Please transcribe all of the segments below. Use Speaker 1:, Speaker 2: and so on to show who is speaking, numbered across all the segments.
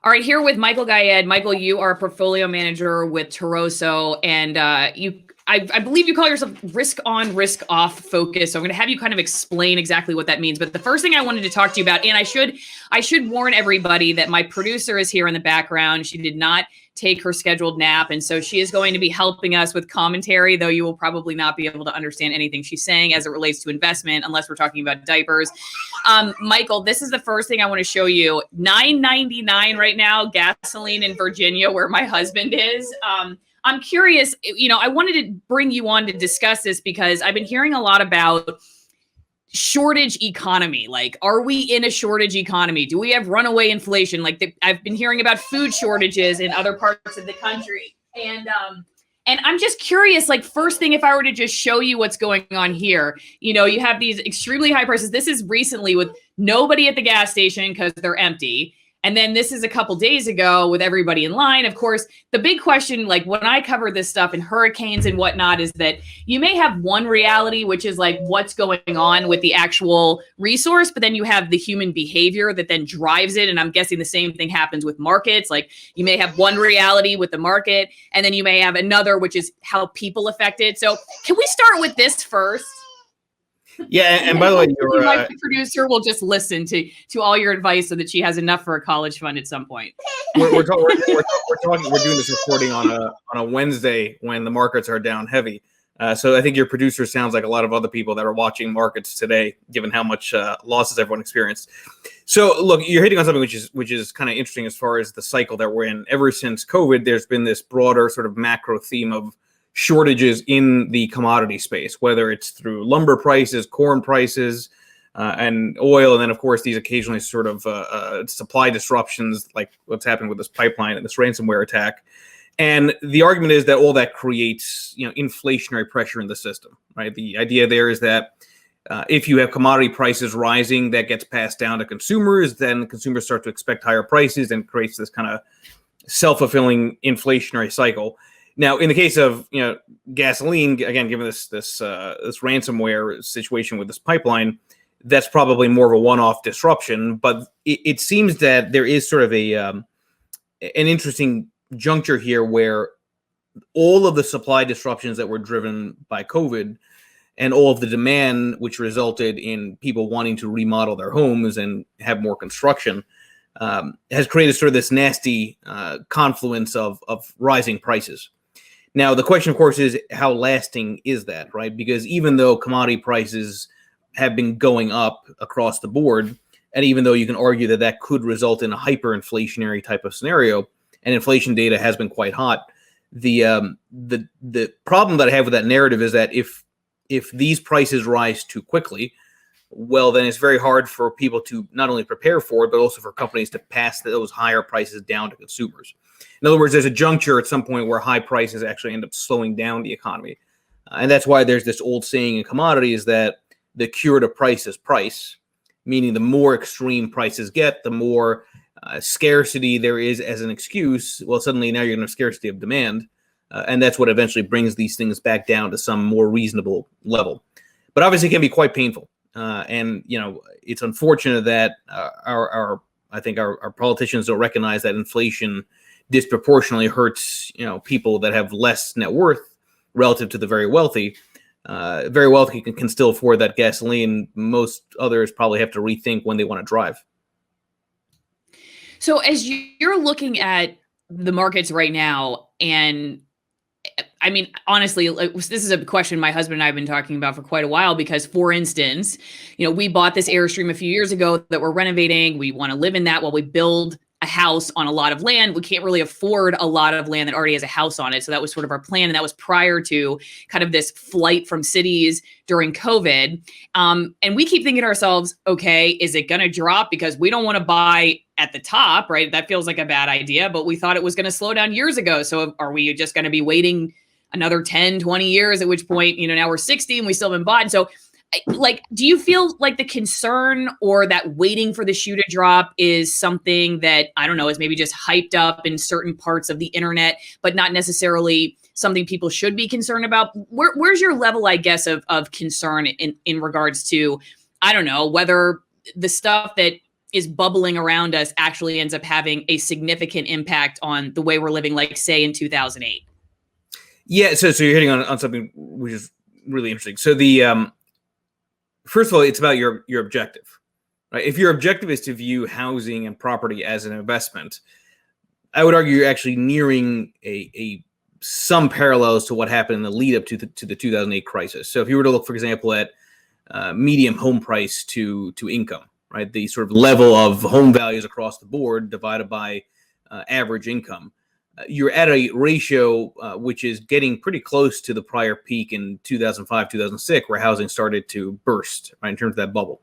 Speaker 1: All right, here with Michael Gayed. Michael, you are a portfolio manager with Toroso, and I believe you call yourself risk on, risk off focus. So I'm going to have you kind of explain exactly what that means. But the first thing I wanted to talk to you about, and I should warn everybody that my producer is here in the background. She did not take her scheduled nap, and so she is going to be helping us with commentary, though you will probably not be able to understand anything she's saying as it relates to investment, unless we're talking about diapers. Michael, this is the first thing I want to show you. $9.99 right now, gasoline in Virginia, where my husband is. I'm curious, I wanted to bring you on to discuss this because I've been hearing a lot about shortage economy. Like, are we in a shortage economy? Do we have runaway inflation? I've been hearing about food shortages in other parts of the country. And I'm just curious, first thing, if I were to just show you what's going on here, you have these extremely high prices. This is recently with nobody at the gas station because they're empty. And then this is a couple days ago with everybody in line. Of course, the big question, when I cover this stuff and hurricanes and whatnot, is that you may have one reality, which is what's going on with the actual resource, but then you have the human behavior that then drives it. And I'm guessing the same thing happens with markets. You may have one reality with the market, and then you may have another, which is how people affect it. So can we start with this first?
Speaker 2: Yeah, and by the way,
Speaker 1: my producer will just listen to all your advice so that she has enough for a college fund at some point.
Speaker 2: We're doing this recording on a Wednesday when the markets are down heavy. So I think your producer sounds like a lot of other people that are watching markets today, given how much losses everyone experienced. So look, you're hitting on something which is kind of interesting as far as the cycle that we're in. Ever since COVID, there's been this broader sort of macro theme of shortages in the commodity space, whether it's through lumber prices, corn prices, and oil. And then, of course, these occasionally sort of supply disruptions, like what's happened with this pipeline and this ransomware attack. And the argument is that all that creates, inflationary pressure in the system, right? The idea there is that if you have commodity prices rising, that gets passed down to consumers, then consumers start to expect higher prices and creates this kind of self-fulfilling inflationary cycle. Now, in the case of gasoline, again, given this ransomware situation with this pipeline, that's probably more of a one-off disruption. But it seems that there is sort of an interesting juncture here where all of the supply disruptions that were driven by COVID and all of the demand, which resulted in people wanting to remodel their homes and have more construction, has created sort of this nasty confluence of rising prices. Now, the question, of course, is how lasting is that, right? Because even though commodity prices have been going up across the board, and even though you can argue that that could result in a hyperinflationary type of scenario, and inflation data has been quite hot, the problem that I have with that narrative is that if these prices rise too quickly, well, then it's very hard for people to not only prepare for it, but also for companies to pass those higher prices down to consumers. In other words, there's a juncture at some point where high prices actually end up slowing down the economy. And that's why there's this old saying in commodities that the cure to price is price, meaning the more extreme prices get, the more scarcity there is as an excuse. Well, suddenly now you're going to have scarcity of demand. And that's what eventually brings these things back down to some more reasonable level. But obviously it can be quite painful. And it's unfortunate that our politicians don't recognize that inflation disproportionately hurts, people that have less net worth relative to the very wealthy. Very wealthy can still afford that gasoline. Most others probably have to rethink when they want to drive.
Speaker 1: So as you're looking at the markets right now, and I mean, honestly, this is a question my husband and I have been talking about for quite a while, because, for instance, we bought this Airstream a few years ago that we're renovating. We want to live in that while we build a house on a lot of land. We can't really afford a lot of land that already has a house on it. So that was sort of our plan. And that was prior to kind of this flight from cities during COVID. And we keep thinking to ourselves, okay, is it going to drop? Because we don't want to buy at the top, right? That feels like a bad idea, but we thought it was going to slow down years ago. So are we just going to be waiting another 10, 20 years, at which point, now we're 60 and we still haven't bought? And so do you feel like the concern or that waiting for the shoe to drop is something that, I don't know, is maybe just hyped up in certain parts of the internet, but not necessarily something people should be concerned about? Where's your level, I guess, of concern in regards to, I don't know, whether the stuff that is bubbling around us actually ends up having a significant impact on the way we're living, like say in 2008.
Speaker 2: Yeah, so you're hitting on something which is really interesting. So the first of all, it's about your objective, right? If your objective is to view housing and property as an investment, I would argue you're actually nearing some parallels to what happened in the lead up to the 2008 crisis. So if you were to look, for example, at median home price to income, right, the sort of level of home values across the board divided by average income, you're at a ratio which is getting pretty close to the prior peak in 2005, 2006, where housing started to burst, right, in terms of that bubble.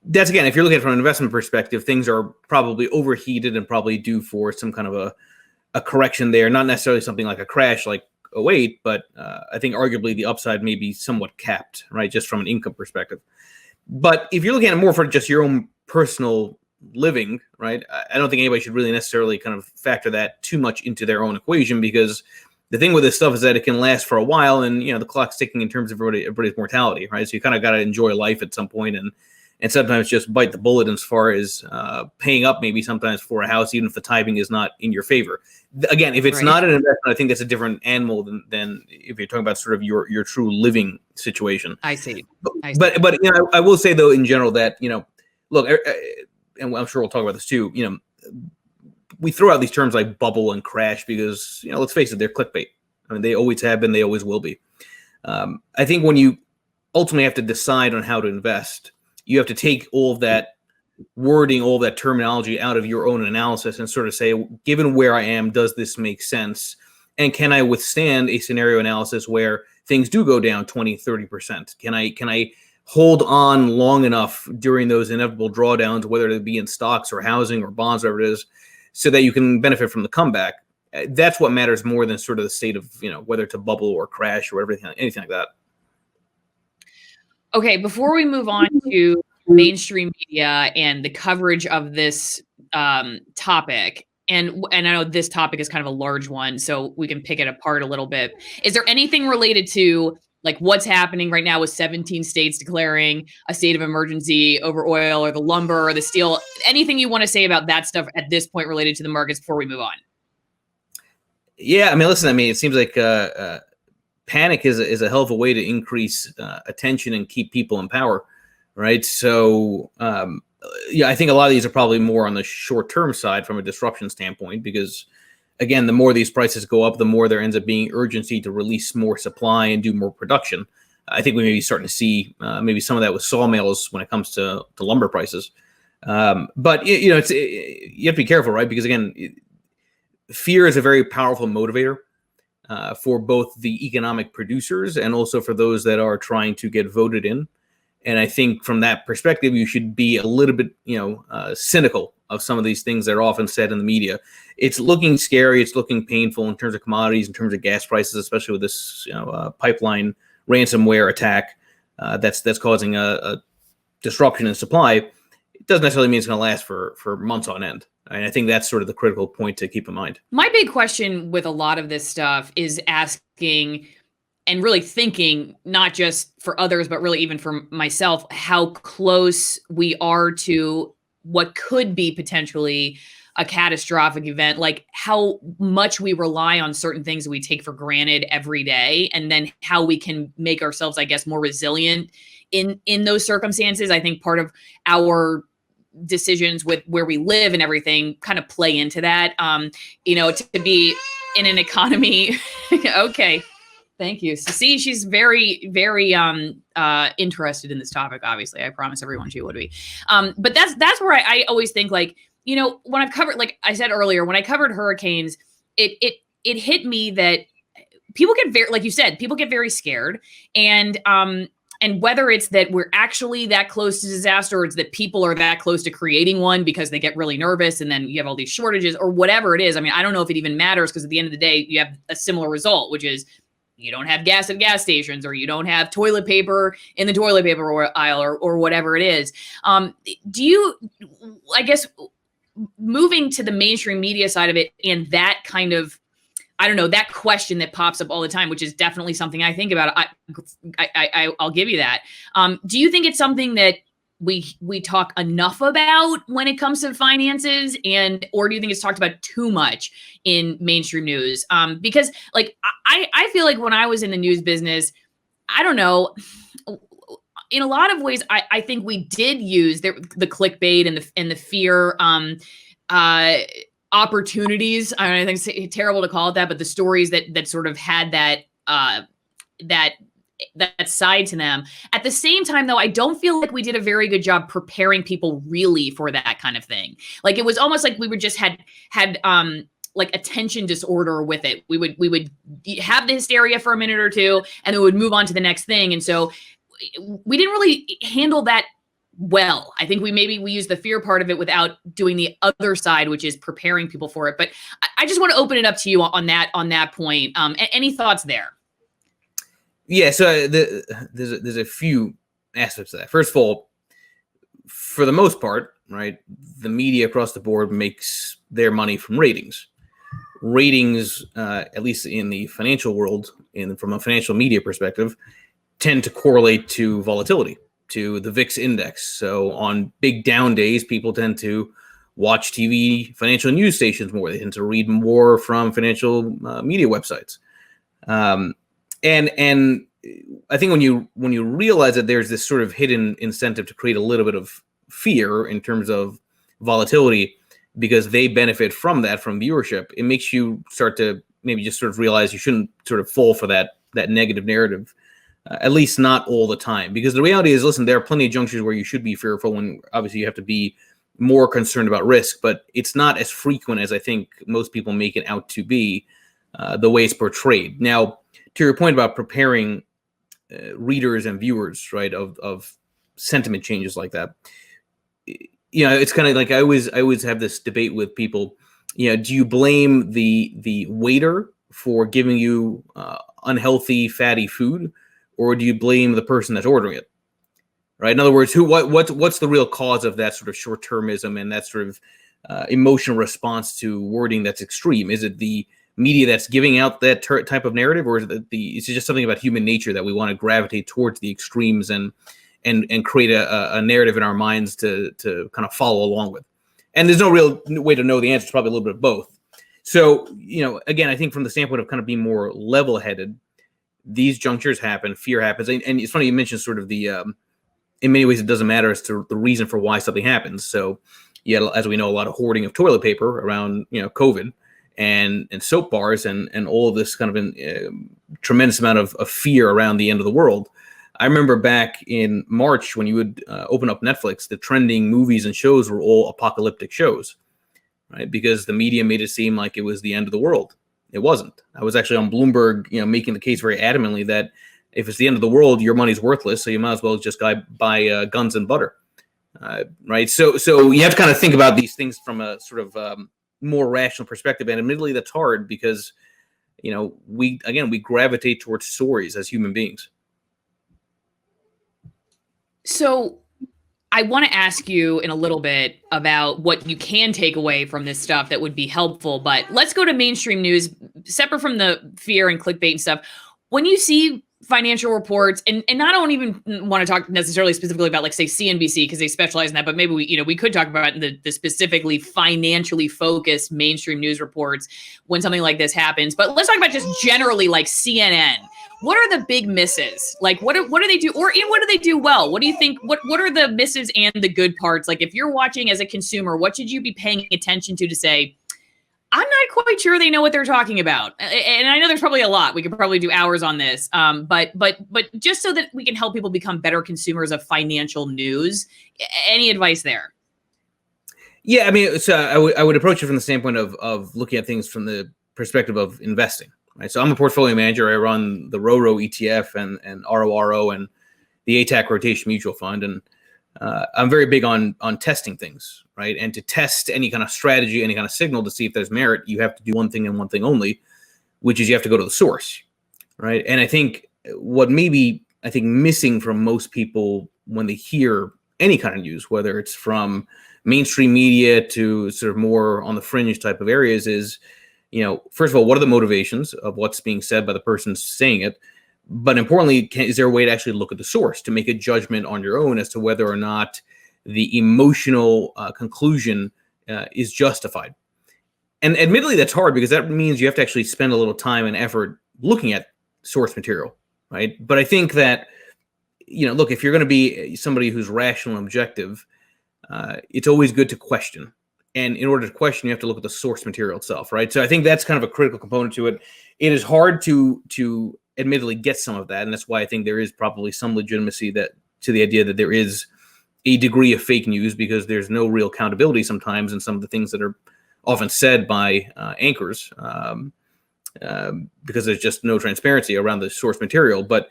Speaker 2: That's, again, if you're looking at it from an investment perspective, things are probably overheated and probably due for some kind of a correction there, not necessarily something like a crash like '08, but I think arguably the upside may be somewhat capped, right, just from an income perspective. But if you're looking at it more for just your own personal living, right, I don't think anybody should really necessarily kind of factor that too much into their own equation, because the thing with this stuff is that it can last for a while, and the clock's ticking in terms of everybody's mortality, right? So you kind of got to enjoy life at some point, and sometimes just bite the bullet as far as paying up maybe sometimes for a house, even if the timing is not in your favor. Again, if it's not an investment, I think that's a different animal than if you're talking about sort of your true living situation.
Speaker 1: I see.
Speaker 2: But I will say though in general that look, and I'm sure we'll talk about this too. We throw out these terms like bubble and crash because let's face it, they're clickbait. I mean, they always have been, they always will be. I think when you ultimately have to decide on how to invest, you have to take all of that wording, all of that terminology out of your own analysis and sort of say, given where I am, does this make sense? And can I withstand a scenario analysis where things do go down 20, 30%? Can I hold on long enough during those inevitable drawdowns, whether it be in stocks or housing or bonds, whatever it is, so that you can benefit from the comeback? That's what matters more than sort of the state of, whether it's a bubble or crash or anything like that.
Speaker 1: Okay, before we move on to mainstream media and the coverage of this topic, and I know this topic is kind of a large one, so we can pick it apart a little bit. Is there anything related to like what's happening right now with 17 states declaring a state of emergency over oil or the lumber or the steel? Anything you want to say about that stuff at this point related to the markets before we move on?
Speaker 2: Yeah, listen, it seems like panic is a hell of a way to increase attention and keep people in power, right? So, I think a lot of these are probably more on the short-term side from a disruption standpoint, because, again, the more these prices go up, the more there ends up being urgency to release more supply and do more production. I think we may be starting to see maybe some of that with sawmills when it comes to lumber prices. But, you have to be careful, right? Because, again, fear is a very powerful motivator for both the economic producers and also for those that are trying to get voted in. And I think from that perspective, you should be a little bit, cynical of some of these things that are often said in the media. It's looking scary. It's looking painful in terms of commodities, in terms of gas prices, especially with this, pipeline ransomware attack that's causing a disruption in supply. It doesn't necessarily mean it's going to last for months on end. And I think that's sort of the critical point to keep in mind.
Speaker 1: My big question with a lot of this stuff is asking and really thinking, not just for others, but really even for myself, how close we are to what could be potentially a catastrophic event, like how much we rely on certain things that we take for granted every day, and then how we can make ourselves, I guess, more resilient in those circumstances. I think part of our decisions with where we live and everything kind of play into that. To be in an economy. Okay. Thank you. So see, she's very, very interested in this topic. Obviously, I promise everyone she would be. But that's where I always think, like, when I've covered, like I said earlier, when I covered hurricanes, it hit me that people get very, like you said, people get very scared, and whether it's that we're actually that close to disaster, or it's that people are that close to creating one because they get really nervous, and then you have all these shortages or whatever it is. I don't know if it even matters, because at the end of the day, you have a similar result, which is you don't have gas at gas stations, or you don't have toilet paper in the toilet paper aisle, or whatever it is. Do you, I guess, moving to the mainstream media side of it, and that kind of, I don't know, that question that pops up all the time, which is definitely something I think about. I'll give you that. Do you think it's something that we talk enough about when it comes to finances, or do you think it's talked about too much in mainstream news? Because like I feel like when I was in the news business, I don't know, in a lot of ways, I think we did use the clickbait and the fear opportunities. I don't know, I think it's terrible to call it that, but the stories that sort of had that side to them. At the same time, though, I don't feel like we did a very good job preparing people really for that kind of thing. Like it was almost like we were just had like attention disorder with it. We would have the hysteria for a minute or two, and then we would move on to the next thing. And so we didn't really handle that well. I think we used the fear part of it without doing the other side, which is preparing people for it. But I just want to open it up to you on that point. Any thoughts there?
Speaker 2: Yeah, so there's a few aspects of that. First of all, for the most part, right, the media across the board makes their money from ratings. Ratings, at least in the financial world, from a financial media perspective, tend to correlate to volatility, to the VIX index. So on big down days, people tend to watch TV financial news stations more. They tend to read more from financial media websites. And I think when you realize that there's this sort of hidden incentive to create a little bit of fear in terms of volatility, because they benefit from that, from viewership, it makes you start to maybe just sort of realize you shouldn't sort of fall for that negative narrative, at least not all the time. Because the reality is, listen, there are plenty of junctures where you should be fearful, when obviously you have to be more concerned about risk, but it's not as frequent as I think most people make it out to be, the way it's portrayed. Now, to your point about preparing readers and viewers, right, of sentiment changes like that, it's kind of like I always have this debate with people. Do you blame the waiter for giving you unhealthy, fatty food, or do you blame the person that's ordering it? Right. In other words, what's the real cause of that sort of short-termism and that sort of emotional response to wording that's extreme? Is it the media that's giving out that type of narrative, or is it just something about human nature that we want to gravitate towards the extremes and create a narrative in our minds to kind of follow along with? And there's no real way to know the answer. It's probably a little bit of both. So, again, I think from the standpoint of kind of being more level-headed, these junctures happen, fear happens. And it's funny you mentioned sort of the, in many ways, it doesn't matter as to the reason for why something happens. So, as we know, a lot of hoarding of toilet paper around, COVID, and soap bars and all of this kind of tremendous amount of fear around the end of the world. I remember back in March when you would open up Netflix, the trending movies and shows were all apocalyptic shows, right? Because the media made it seem like it was the end of the world. It wasn't. I was actually on Bloomberg, making the case very adamantly that if it's the end of the world, your money's worthless, so you might as well just buy guns and butter, right? So you have to kind of think about these things from a sort of more rational perspective, and admittedly, that's hard because we gravitate towards stories as human beings.
Speaker 1: So I want to ask you in a little bit about what you can take away from this stuff that would be helpful, but let's go to mainstream news, separate from the fear and clickbait and stuff. When you see financial reports, and I don't even want to talk necessarily specifically about, like, say, CNBC, because they specialize in that, but maybe we could talk about the specifically financially focused mainstream news reports when something like this happens. But let's talk about just generally, like, CNN. What are the big misses? Like, what do they do? Or what do they do well? What do you think? What are the misses and the good parts? Like, if you're watching as a consumer, what should you be paying attention to say, I'm not quite sure they know what they're talking about? And I know there's probably a lot. We could probably do hours on this. But just so that we can help people become better consumers of financial news, any advice there?
Speaker 2: Yeah, I mean, so I would approach it from the standpoint of looking at things from the perspective of investing. Right. So I'm a portfolio manager. I run the RORO ETF and RORO and the ATAC rotation mutual fund. And I'm very big on testing things, right? And to test any kind of strategy, any kind of signal to see if there's merit, you have to do one thing and one thing only, which is you have to go to the source, right? And I think what missing from most people when they hear any kind of news, whether it's from mainstream media to sort of more on the fringe type of areas, is, first of all, what are the motivations of what's being said by the person saying it? But importantly, is there a way to actually look at the source to make a judgment on your own as to whether or not the emotional conclusion is justified? And admittedly, that's hard because that means you have to actually spend a little time and effort looking at source material, right? But I think that, look, if you're going to be somebody who's rational and objective, it's always good to question. And in order to question, you have to look at the source material itself, right? So I think that's kind of a critical component to it. It is hard to admittedly get some of that, and that's why I think there is probably some legitimacy to the idea that there is a degree of fake news, because there's no real accountability sometimes in some of the things that are often said by anchors, because there's just no transparency around the source material. But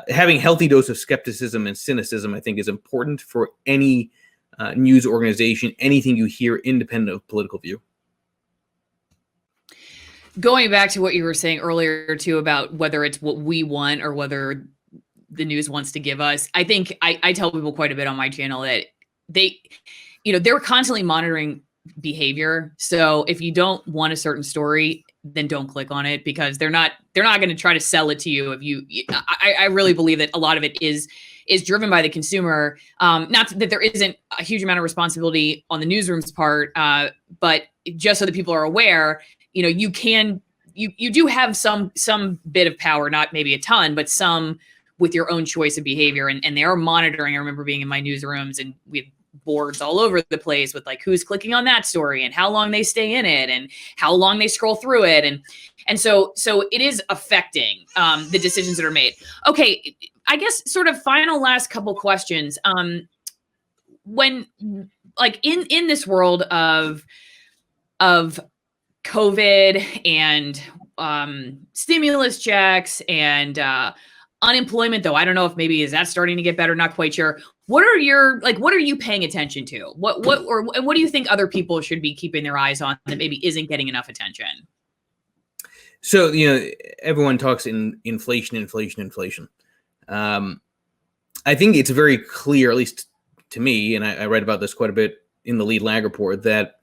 Speaker 2: having a healthy dose of skepticism and cynicism, I think, is important for any news organization, anything you hear independent of political view.
Speaker 1: Going back to what you were saying earlier too about whether it's what we want or whether the news wants to give us, I think I tell people quite a bit on my channel that they're constantly monitoring behavior. So if you don't want a certain story, then don't click on it, because they're not going to try to sell it to you. I really believe that a lot of it is driven by the consumer. Not that there isn't a huge amount of responsibility on the newsroom's part, but just so that people are aware, you do have some bit of power, not maybe a ton, but some, with your own choice of behavior. And they are monitoring. I remember being in my newsrooms and we had boards all over the place with like who's clicking on that story and how long they stay in it and how long they scroll through it. And so it is affecting the decisions that are made. Okay, I guess sort of final last couple questions. When like in this world of COVID and stimulus checks and unemployment, though I don't know if maybe is that starting to get better, not quite sure. What are you paying attention to? What do you think other people should be keeping their eyes on that maybe isn't getting enough attention?
Speaker 2: So, everyone talks in inflation. I think it's very clear, at least to me, and I read about this quite a bit in the lead lag report, that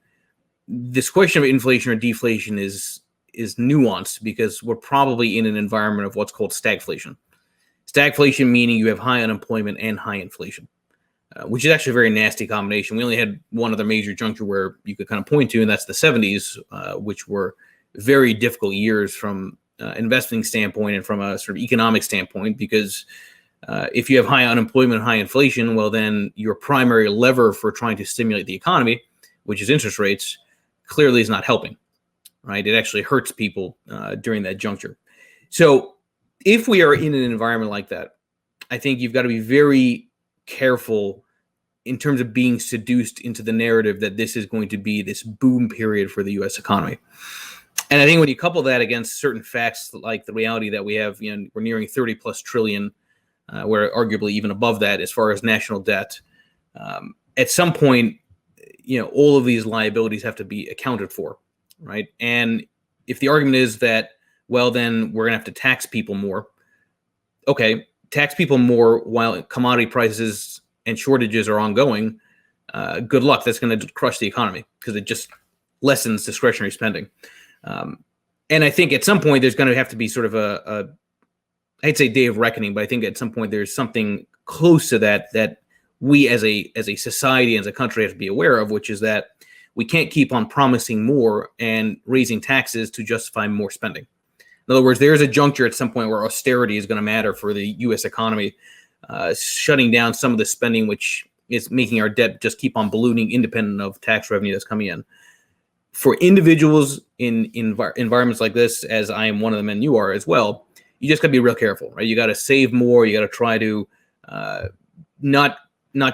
Speaker 2: this question of inflation or deflation is nuanced, because we're probably in an environment of what's called stagflation. Stagflation meaning you have high unemployment and high inflation, which is actually a very nasty combination. We only had one other major juncture where you could kind of point to, and that's the 70s, which were very difficult years from investing standpoint and from a sort of economic standpoint, because if you have high unemployment and high inflation, well, then your primary lever for trying to stimulate the economy, which is interest rates, clearly is not helping, right? It actually hurts people during that juncture. So if we are in an environment like that, I think you've got to be very careful in terms of being seduced into the narrative that this is going to be this boom period for the U.S. economy. And I think when you couple that against certain facts, like the reality that we have, we're nearing 30 plus trillion, we're arguably even above that as far as national debt. At some point, all of these liabilities have to be accounted for, right? And if the argument is that, well, then we're going to have to tax people more. Okay, tax people more while commodity prices and shortages are ongoing. Good luck. That's going to crush the economy because it just lessens discretionary spending. And I think at some point there's going to have to be sort of I'd say day of reckoning, but I think at some point there's something close to that we as a society, as a country, have to be aware of, which is that we can't keep on promising more and raising taxes to justify more spending. In other words, there's a juncture at some point where austerity is going to matter for the U.S. economy, shutting down some of the spending, which is making our debt just keep on ballooning independent of tax revenue that's coming in. For individuals in environments like this, as I am one of them and you are as well, you just got to be real careful, right? You got to save more. You got to try to not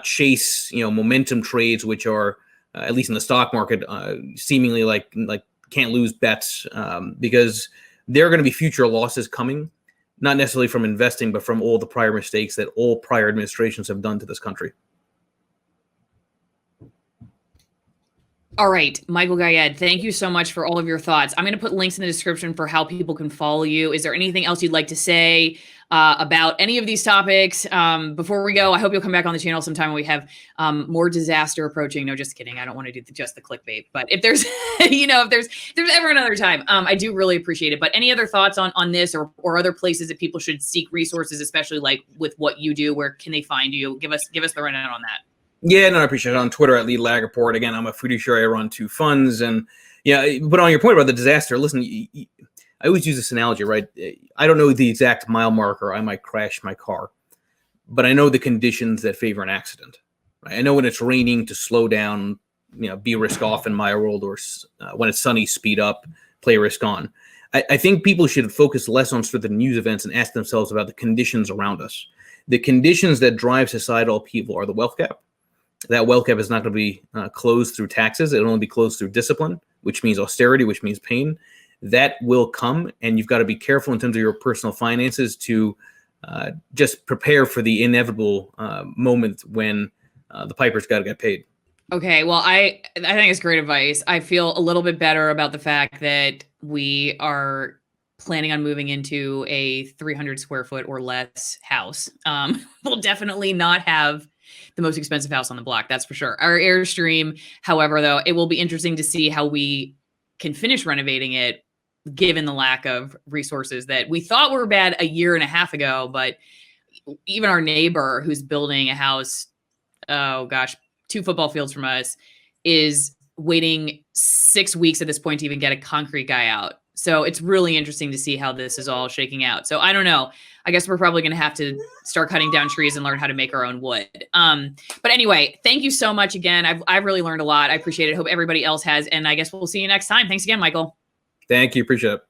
Speaker 2: chase, momentum trades, which are at least in the stock market, seemingly like can't lose bets, because there are going to be future losses coming, not necessarily from investing, but from all the prior mistakes that all prior administrations have done to this country.
Speaker 1: All right, Michael Gayed, thank you so much for all of your thoughts. I'm going to put links in the description for how people can follow you. Is there anything else you'd like to say about any of these topics. Before we go, I hope you'll come back on the channel sometime when we have more disaster approaching. No, just kidding. I don't want to do just the clickbait, but if there's, if there's ever another time, I do really appreciate it. But any other thoughts on this or other places that people should seek resources, especially like with what you do? Where can they find you? Give us the rundown on that.
Speaker 2: Yeah, no, I appreciate it. On Twitter at Lead Lag Report. Again, I'm a fiduciary. I run 2 funds, and but on your point about the disaster, listen. I always use this analogy, right? I don't know the exact mile marker I might crash my car, but I know the conditions that favor an accident. Right? I know when it's raining to slow down, be risk off in my world, or when it's sunny, speed up, play risk on. I think people should focus less on sort of the news events and ask themselves about the conditions around us. The conditions that drive societal upheaval are the wealth gap. That wealth gap is not going to be closed through taxes. It'll only be closed through discipline, which means austerity, which means pain. That will come, and you've got to be careful in terms of your personal finances to just prepare for the inevitable moment when the piper's got to get paid.
Speaker 1: Okay, well, I think it's great advice. I feel a little bit better about the fact that we are planning on moving into a 300 square foot or less house. We'll definitely not have the most expensive house on the block, that's for sure. Our Airstream, however, though, it will be interesting to see how we can finish renovating it given the lack of resources that we thought were bad a year and a half ago. But even our neighbor who's building a house, 2 football fields from us, is waiting 6 weeks at this point to even get a concrete guy out. So it's really interesting to see how this is all shaking out. So I don't know. I guess we're probably going to have to start cutting down trees and learn how to make our own wood. But anyway, thank you so much again. I've really learned a lot. I appreciate it. Hope everybody else has. And I guess we'll see you next time. Thanks again, Michael.
Speaker 2: Thank you. Appreciate it.